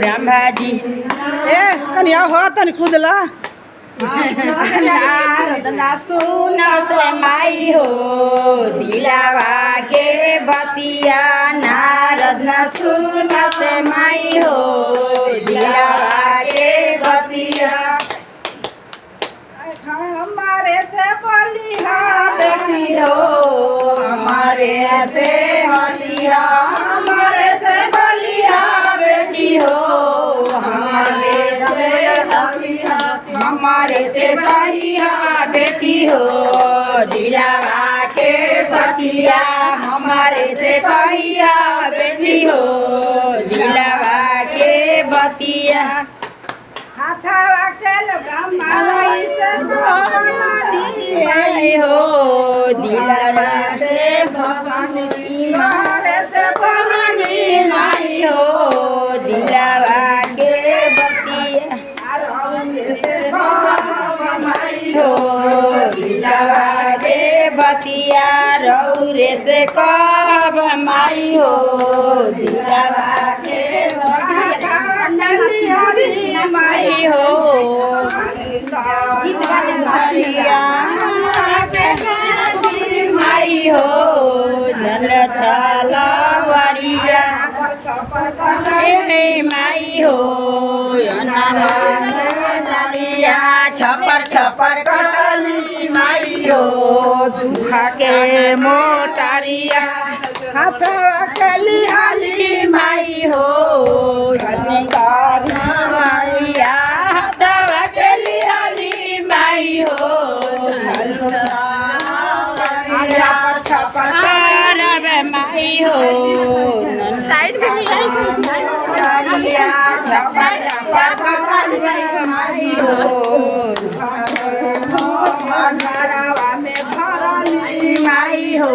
ब्रह्माजी ए कन्या हो तनी कुदला नारद सुन से माई हो दिलावा के बतिया नारद सुन से माई हो दिलावा के बतिया हमारे से बलिहा बेटी हो हमारे से हसिया हमारे से बलिया बेटी हो हमारे से हसिया हमारे से बलिया बेटी हो दिलावा के बतिया हमारे से बलिया बेटी हो दिलावा के बतिया हाथवा चल ब्रह्माई से आई हो दिलावा से भवानी मारे से भवानी माई हो दिलावा के बतिया हो दिलावा के बतिया रौरे से कब माई हो दिलावा के बतिया माई हो माई हो नलतलवरिया माई हो नलिया छपर छपर कटली माई हो दुखा के मोटरिया हाथवा चली हाली माई हो मारिया हाथवा चली हाली माई हो छपर माई हो साइड में छपर छपर माई हो घरवा में भरली माई हो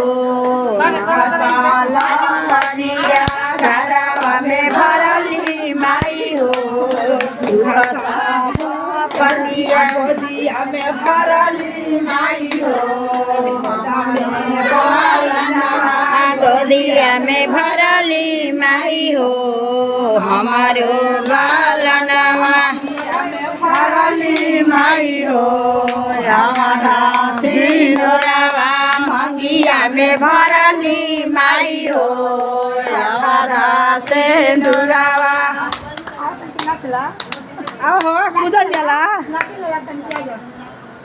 घरवा में भरली माई हो पतिया गोदिया में भरली माई हो गोदिया में भरली माई हो हमारो बालनवा भरली माई हो हमारा सिंदूरवा मंगिया में भरली माई हो हमारा सिंदूरवा आओ हो कुदल जाला